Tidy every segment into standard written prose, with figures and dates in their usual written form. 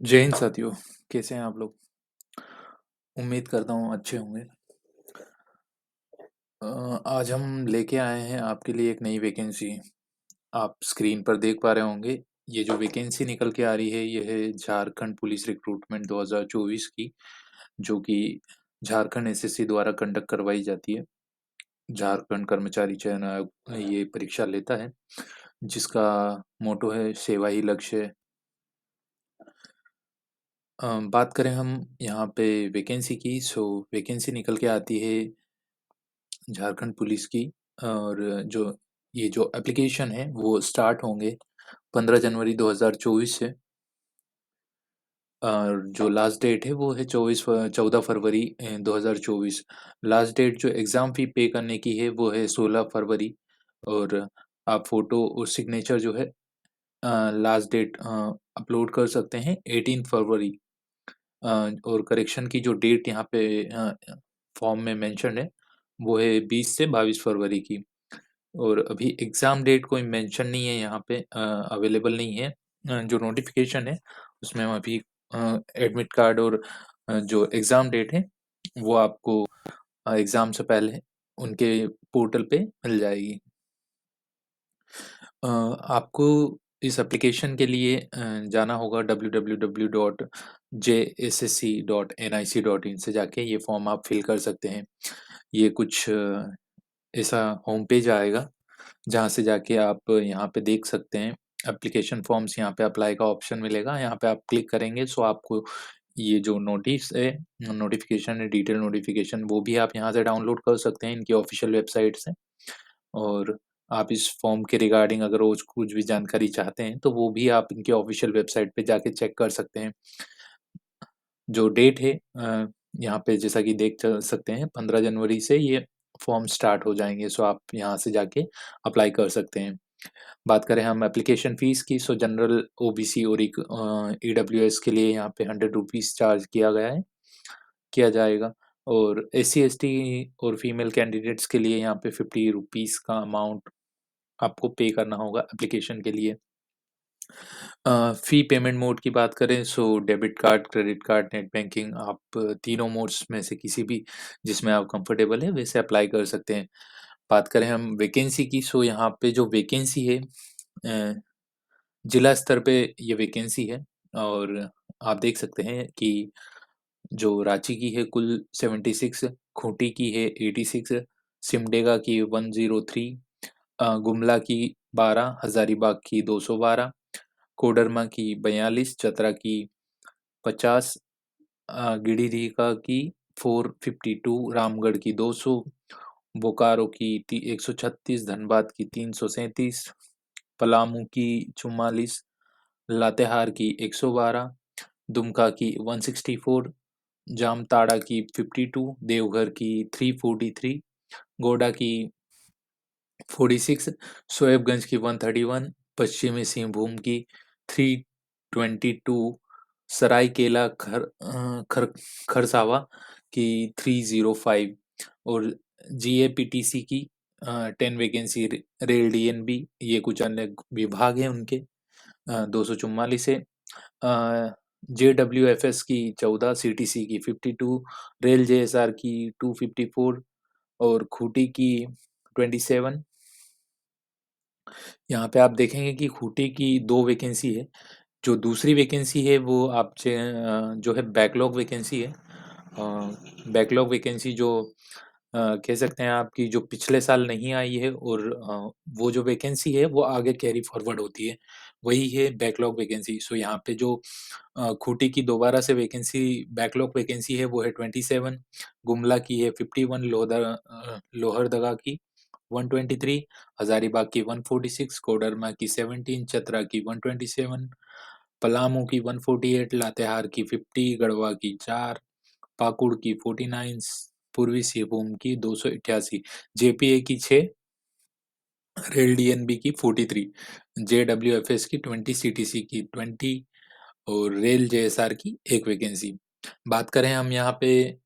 जय हिंद साथियों। कैसे हैं आप लोग? उम्मीद करता हूँ अच्छे होंगे। आज हम लेके आए हैं आपके लिए एक नई वैकेंसी। आप स्क्रीन पर देख पा रहे होंगे। ये जो वैकेंसी निकल के आ रही है ये है झारखंड पुलिस रिक्रूटमेंट 2024 की, जो कि झारखंड एसएससी द्वारा कंडक्ट करवाई जाती है। झारखंड कर्मचारी चयन आयोग ये परीक्षा लेता है, जिसका मोटो है सेवा ही लक्ष्य है। बात करें हम यहाँ पे वैकेंसी की, सो वैकेंसी निकल के आती है झारखंड पुलिस की। और जो एप्लीकेशन है वो स्टार्ट होंगे 15 जनवरी 2024 से। और जो लास्ट डेट है वो है 14 फरवरी 2024। लास्ट डेट जो एग्ज़ाम फ़ी पे करने की है वो है 16 फरवरी। और आप फ़ोटो और सिग्नेचर जो है लास्ट डेट अपलोड कर सकते हैं 18 फरवरी। और करेक्शन की जो डेट यहाँ पे फॉर्म में मेंशन है वो है 20 से 22 फरवरी की। और अभी एग्ज़ाम डेट कोई मेंशन नहीं है यहाँ पे, अवेलेबल नहीं है। जो नोटिफ़िकेशन है उसमें हम अभी एडमिट कार्ड और जो एग्ज़ाम डेट है वो आपको एग्ज़ाम से पहले उनके पोर्टल पे मिल जाएगी। आपको इस एप्लीकेशन के लिए जाना होगा www.jssc.nic.in से जाके ये फॉर्म आप फिल कर सकते हैं। ये कुछ ऐसा होम पेज आएगा जहाँ से जाके आप यहाँ पे देख सकते हैं एप्लीकेशन फॉर्म्स। यहाँ पे अप्लाई का ऑप्शन मिलेगा, यहाँ पे आप क्लिक करेंगे सो आपको ये जो नोटिस है, नोटिफिकेशन है, डिटेल नोटिफिकेशन, वो भी आप यहाँ से डाउनलोड कर सकते हैं इनकी ऑफिशियल वेबसाइट से। और आप इस फॉर्म के रिगार्डिंग अगर रोज कुछ भी जानकारी चाहते हैं तो वो भी आप इनकी ऑफिशियल वेबसाइट पे जाके चेक कर सकते हैं। जो डेट है यहाँ पे जैसा कि देख सकते हैं 15 जनवरी से ये फॉर्म स्टार्ट हो जाएंगे, सो आप यहाँ से जाके अप्लाई कर सकते हैं। बात करें हम एप्लीकेशन फ़ीस की, सो जनरल, ओबीसी और ईडब्ल्यूएस के लिए यहाँ पे 100 रुपीज़ चार्ज किया जाएगा। और एससी एसटी और फीमेल कैंडिडेट्स के लिए यहाँ पे 50 रुपीज़ का अमाउंट आपको पे करना होगा एप्लीकेशन के लिए। फ़ी पेमेंट मोड की बात करें so debit card, credit card, net banking, आप तीनों मोड्स में से किसी भी जिसमें आप कंफर्टेबल हैं वैसे अप्लाई कर सकते हैं। बात करें हम वैकेंसी की, सो यहाँ पे जो वैकेंसी है जिला स्तर पे ये वैकेंसी है। और आप देख सकते हैं कि जो रांची की है कुल 76, खूंटी की है 86, सिमडेगा की 103, गुमला की 12, हजारीबाग की 212, कोडरमा की 42, चतरा की 50, गिरिडीह की 452, रामगढ़ की 200, बोकारो की 136, धनबाद की 337, पलामू की 44, लातेहार की 112, दुमका की 164, जामताड़ा की 52, देवघर की 343, गोड्डा की 46, सोएबगंज की 131, पश्चिमी सिंहभूम की 322, सरायकेला खरसावा की 305, और जीएपीटीसी की 10 वैकेंसी, रेल डीएनबी, ये कुछ अन्य विभाग हैं उनके 244 है। जेडब्ल्यूएफएस की 14, सीटीसी की 52, रेल जेएसआर की 254 और खूंटी की 27। यहाँ पे आप देखेंगे कि खूंटी की 2 वैकेंसी है। जो दूसरी वैकेंसी है वो जो है बैकलॉग वैकेंसी है। बैकलॉग वैकेंसी जो कह सकते हैं आपकी जो पिछले साल नहीं आई है, और वो जो वैकेंसी है वो आगे कैरी फॉरवर्ड होती है, वही है बैकलॉग वैकेंसी। सो यहाँ पे जो खूंटी की दोबारा से वैकेंसी बैकलॉग वैकेंसी है वो है 27, गुमला की है 51, लोहरदगा की 123, हजारीबाग की 146, कोडरमा की 17, चतरा की 127, पलामू की 148, लातेहार की 50, गढ़वा की 4, पाकुड़ की 49, पूर्वी सिंहभूम की 288, जेपीए की 6, रेल डीएनबी की 43, जेडब्ल्यूएफएस की 20, सीटीसी की 20 और रेल जेएसआर की 1 वैकेंसी। बात करें हम यहाँ पे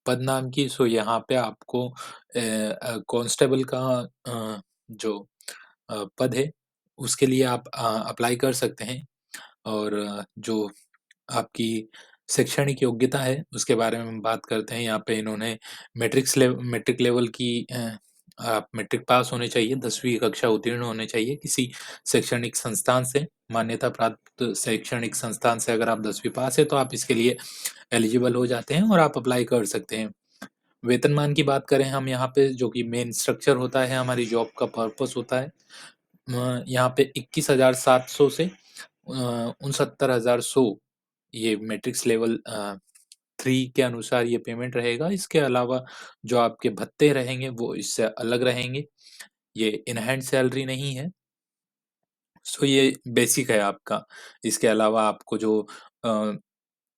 पद नाम की, सो यहाँ पे आपको कांस्टेबल का जो पद है उसके लिए आप अप्लाई कर सकते हैं। और जो आपकी शैक्षणिक योग्यता है, उसके बारे में हम बात करते हैं। यहाँ पे इन्होंने मैट्रिक लेवल की आप मैट्रिक पास होने चाहिए, 10वीं कक्षा उत्तीर्ण होने चाहिए किसी शैक्षणिक संस्थान से, मान्यता प्राप्त शैक्षणिक संस्थान से अगर आप 10वीं पास हैं, तो आप इसके लिए एलिजिबल हो जाते हैं और आप अप्लाई कर सकते हैं। वेतनमान की बात करें हम यहाँ पे, जो कि मेन स्ट्रक्चर होता है, हमारी जॉब का पर्पस होता है। यहाँ पे 21,700 से 69,100 ये मैट्रिक्स लेवल 3 के अनुसार ये पेमेंट रहेगा। इसके अलावा जो आपके भत्ते रहेंगे वो इससे अलग रहेंगे। ये इन हैंड सैलरी नहीं है। सो ये बेसिक है आपका। इसके अलावा आपको जो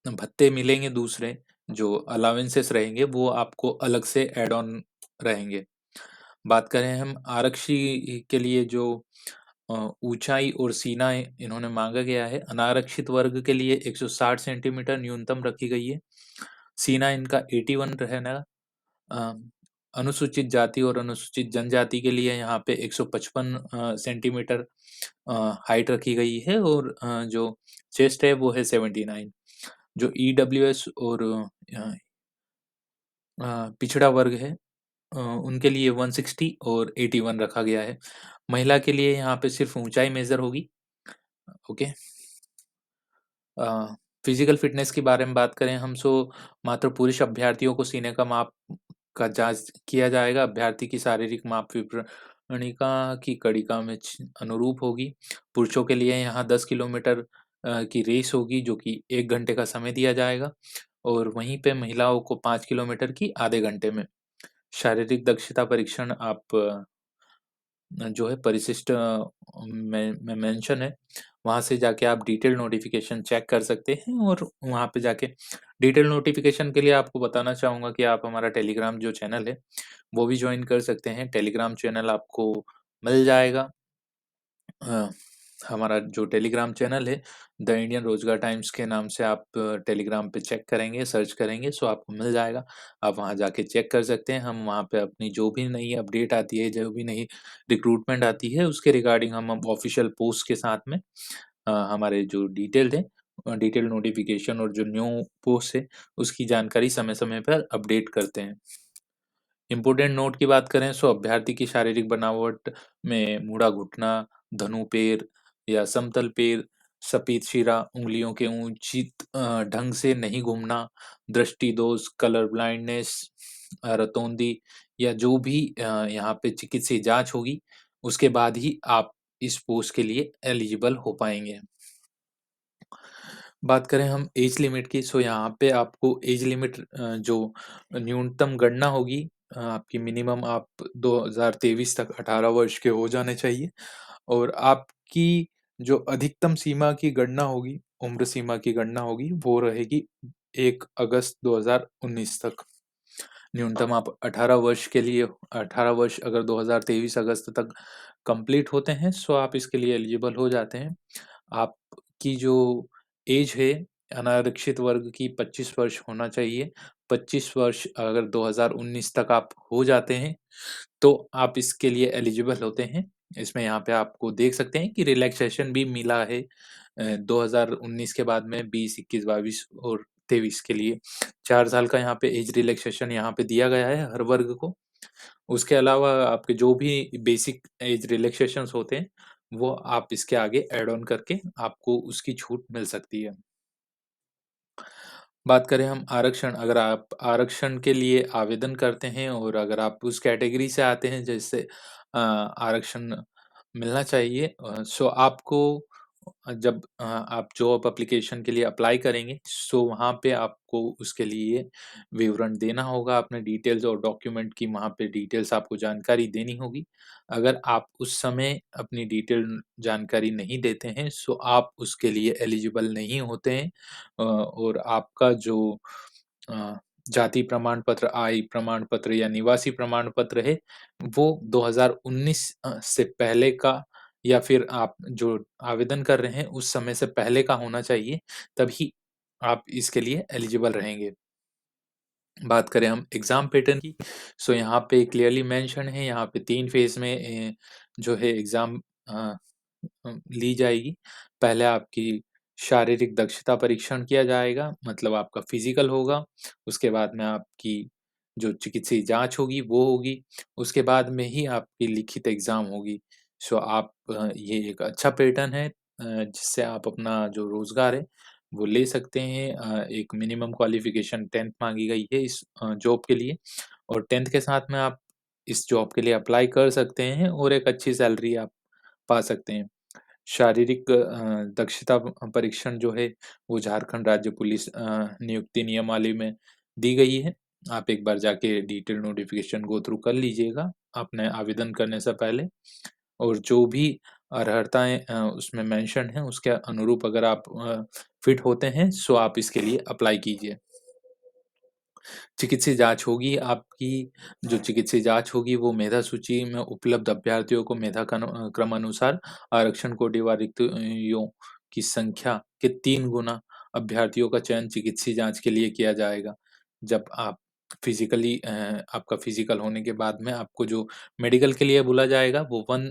भत्ते मिलेंगे दूसरे, जो अलाउंसेस रहेंगे, वो आपको अलग से ऐड ऑन रहेंगे। बात करें हम आरक्षी के लिए, जो ऊंचाई और सीना इन्होंने मांगा गया है, अनारक्षित वर्ग के लिए 160 सेंटीमीटर न्यूनतम रखी गई है। सीना इनका 81 रहना। अ, अनुसूचित जाति और अनुसूचित जनजाति के लिए यहाँ पे 155 सेंटीमीटर हाइट रखी गई है, और जो चेस्ट है वो है 79। जो ईडब्ल्यूएस और पिछड़ा वर्ग है, उनके लिए 160 और 81 रखा गया है। महिला के लिए यहाँ पे सिर्फ ऊंचाई मेजर होगी। ओके। फिजिकल फिटनेस के बारे में बात करें हम, सो मात्र पुरुष अभ्यर्थियों को सीने का माप का जांच किया जाएगा। अभ्यर्थी की शारीरिक माप विवरणिका की कड़िका में अनुरूप होगी। पुरुषों के लिए यहाँ 10 किलोमीटर की रेस होगी, जो कि 1 घंटे का समय दिया जाएगा, और वहीं पे महिलाओं को 5 किलोमीटर की आधे घंटे में। शारीरिक दक्षता परीक्षण आप जो है परिशिष्ट में मेंशन है, वहाँ से जाके आप डिटेल नोटिफिकेशन चेक कर सकते हैं, और वहाँ पे जाके डिटेल नोटिफिकेशन के लिए आपको बताना चाहूँगा कि आप हमारा टेलीग्राम जो चैनल है, वो भी जॉइन कर सकते हैं। टेलीग्राम चैनल आपको मिल जाएगा। अ, हमारा जो टेलीग्राम चैनल है, द इंडियन रोजगार टाइम्स के नाम से आप टेलीग्राम पे चेक करेंगे, सर्च करेंगे, सो आपको मिल जाएगा। आप वहाँ जाके चेक कर सकते हैं। हम वहाँ पे अपनी जो भी नई अपडेट आती है, जो भी नई रिक्रूटमेंट आती है, उसके रिगार्डिंग हम ऑफिशियल पोस्ट के साथ में हमारे जो डिटेल्ड है, डिटेल नोटिफिकेशन और जो न्यू पोस्ट है, उसकी जानकारी समय-समय पर अपडेट करते हैं। इम्पोर्टेंट नोट की बात करें, सो अभ्यर्थी की शारीरिक बनावट में मुड़ा घुटना, धनु पैर या समतल पैर, सफेद शिरा, उंगलियों के उचित ढंग से नहीं घूमना, दृष्टि दोष, कलर ब्लाइंडनेस, रतौंधी, या जो भी यहाँ पे चिकित्सीय जांच होगी, उसके बाद ही आप इस पोस्ट के लिए एलिजिबल हो पाएंगे। बात करें हम एज लिमिट की, सो यहाँ पे आपको एज लिमिट जो न्यूनतम गणना होगी, आपकी मिनिमम आप 2023 तक 18 वर्ष के हो जाने चाहिए, और आपकी जो अधिकतम सीमा की गणना होगी, उम्र सीमा की गणना होगी, वो रहेगी 1 अगस्त 2019 तक। न्यूनतम आप 18 वर्ष के लिए, 18 वर्ष अगर 2023 अगस्त तक कंप्लीट होते हैं, सो आप इसके लिए एलिजिबल हो जाते हैं। आपकी जो एज है, अनारक्षित वर्ग की 25 वर्ष होना चाहिए। 25 वर्ष अगर 2019 तक आप हो जाते हैं, तो आप इसके लिए एलिजिबल होते हैं। इसमें यहाँ पे आपको देख सकते हैं कि रिलैक्सेशन भी मिला है 2019 के बाद में 20, 21, 22 और 23 के लिए 4 साल का यहाँ पे एज रिलैक्सेशन यहाँ पे दिया गया है हर वर्ग को। उसके अलावा आपके जो भी बेसिक एज रिलैक्सेशंस होते हैं, वो आप इसके आगे ऐड ऑन करके आपको उसकी छूट मिल सकती है। बात करें हम आरक्षण, अगर आप आरक्षण के लिए आवेदन करते हैं और अगर आप उस कैटेगरी से आते हैं जिससे आरक्षण मिलना चाहिए, सो आपको जब आप जॉब एप्लीकेशन के लिए अप्लाई करेंगे, सो वहाँ पे आपको उसके लिए विवरण देना होगा, अपने डिटेल्स और डॉक्यूमेंट की वहाँ पे डिटेल्स आपको जानकारी देनी होगी। अगर आप उस समय अपनी डिटेल जानकारी नहीं देते हैं, सो आप उसके लिए एलिजिबल नहीं होते हैं, और आपका जो अ, जाति प्रमाण पत्र, आय प्रमाण पत्र या निवासी प्रमाण पत्र है, वो 2019 से पहले का, या फिर आप जो आवेदन कर रहे हैं उस समय से पहले का होना चाहिए, तभी आप इसके लिए एलिजिबल रहेंगे। बात करें हम एग्ज़ाम पैटर्न की, सो यहाँ पे क्लियरली मेंशन है, यहाँ पे 3 फेज़ में जो है एग्ज़ाम ली जाएगी। पहले आपकी शारीरिक दक्षता परीक्षण किया जाएगा, मतलब आपका फिज़िकल होगा, उसके बाद में आपकी जो चिकित्सीय जाँच होगी वो होगी, उसके बाद में ही आपकी लिखित एग्ज़ाम होगी। सो आप ये एक अच्छा पैटर्न है जिससे आप अपना जो रोज़गार है वो ले सकते हैं। एक मिनिमम क्वालिफ़िकेशन 10th माँगी गई है इस जॉब के लिए और 10th के साथ में आप इस जॉब के लिए अप्लाई कर सकते हैं और एक अच्छी सैलरी आप पा सकते हैं। शारीरिक दक्षता परीक्षण जो है, वो झारखंड राज्य पुलिस नियुक्ति नियमावली में दी गई है। आप एक बार जाके डिटेल नोटिफ़िकेशन गो थ्रू कर लीजिएगा, अपने आवेदन करने से पहले और जो भी अर्हताएँ उसमें मेंशन हैं, उसके अनुरूप अगर आप फिट होते हैं, सो आप इसके लिए अप्लाई कीजिए। चिकित्सीय जाँच होगी आपकी, जो चिकित्सीय जाँच होगी वो मेधा सूची में उपलब्ध अभ्यर्थियों को मेधा क्रमानुसार आरक्षण कोटि व रिक्तियों की संख्या के 3 गुना अभ्यर्थियों का चयन चिकित्सीय जाँच के लिए किया जाएगा। जब आप फिज़िकली आपका फिज़िकल होने के बाद में आपको जो मेडिकल के लिए बुला जाएगा वो 1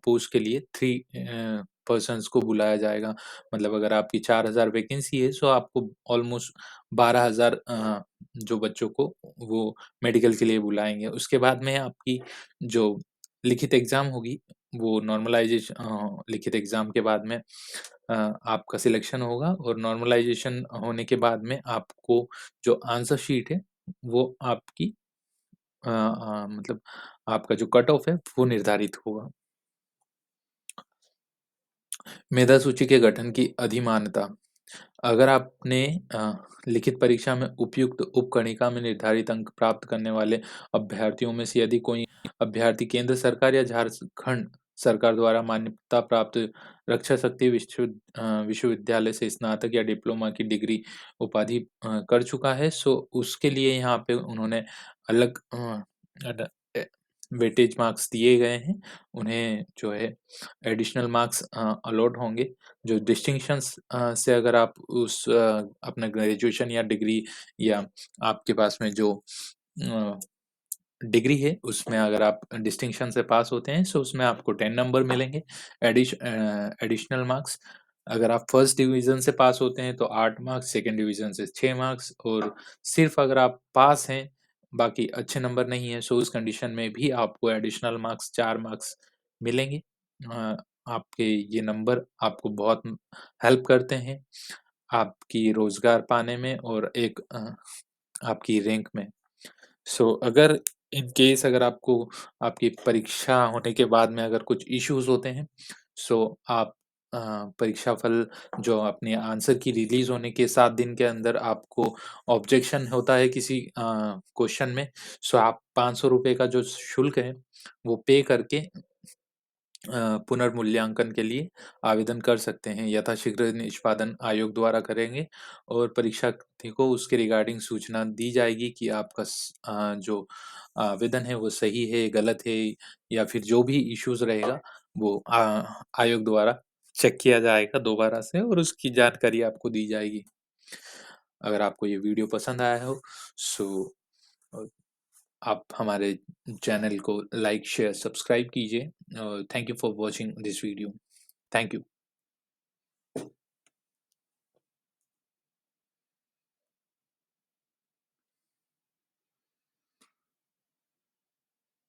पोस्ट के लिए 3 पर्सन्स को बुलाया जाएगा। मतलब अगर आपकी 4000 वैकेंसी है सो आपको ऑलमोस्ट 12,000 जो बच्चों को वो मेडिकल के लिए बुलाएँगे। उसके बाद में आपकी जो लिखित एग्ज़ाम होगी, वो लिखित एग्ज़ाम के बाद में आपका सिलेक्शन होगा और नॉर्मलाइज़ेशन होने के बाद में आपको जो आंसर शीट है, वो आपकी मतलब आपका जो कट ऑफ है, वो निर्धारित होगा। मेधा सूची के गठन की अधिमानता अगर आपने लिखित परीक्षा में उपयुक्त उपकणिका में निर्धारित अंक प्राप्त करने वाले अभ्यर्थियों में से यदि कोई अभ्यर्थी केंद्र सरकार या झारखंड सरकार द्वारा मान्यता प्राप्त रक्षा शक्ति विश्वविद्यालय से स्नातक या डिप्लोमा की डिग्री उपाधि कर चुका है सो उसके लिए यहाँ पे उन्होंने अलग वेटेज मार्क्स दिए गए हैं उन्हें जो है एडिशनल मार्क्स अलॉट होंगे जो डिस्टिंक्शंस से अगर आप अपना ग्रेजुएशन या डिग्री या आपके पास में जो डिग्री है उसमें अगर आप डिस्टिंक्शन से पास होते हैं सो उसमें आपको 10 नंबर मिलेंगे एडिशनल मार्क्स। अगर आप फर्स्ट डिवीज़न से पास होते हैं तो 8 मार्क्स, सेकंड डिवीज़न से 6 मार्क्स और सिर्फ़ अगर आप पास हैं, बाकी अच्छे नंबर नहीं है सो उस कंडीशन में भी आपको एडिशनल मार्क्स 4 मार्क्स मिलेंगे। अ, आपके ये नंबर आपको बहुत हेल्प करते हैं, आपकी रोज़गार पाने में और एक आपकी रैंक में। सो अगर इन केस अगर आपको आपकी परीक्षा होने के बाद में अगर कुछ इश्यूज़ होते हैं, सो आप परीक्षा फल जो अपने आंसर की रिलीज़ होने के 7 दिन के अंदर आपको ऑब्जेक्शन होता है किसी क्वेश्चन में, सो आप ₹500 का जो शुल्क है, वो पे करके पुनर्मूल्यांकन के लिए आवेदन कर सकते हैं। यथाशीघ्र निष्पादन आयोग द्वारा करेंगे और परीक्षार्थी को उसके रिगार्डिंग सूचना दी जाएगी कि आपका जो आवेदन है वो सही है, गलत है या फिर जो भी इश्यूज़ रहेगा वो आयोग द्वारा चेक किया जाएगा दोबारा से और उसकी जानकारी आपको दी जाएगी। अगर आपको ये वीडियो पसंद आया हो सो अ, आप हमारे चैनल को लाइक, शेयर, सब्सक्राइब कीजिए। Thank you for watching this video. Thank you.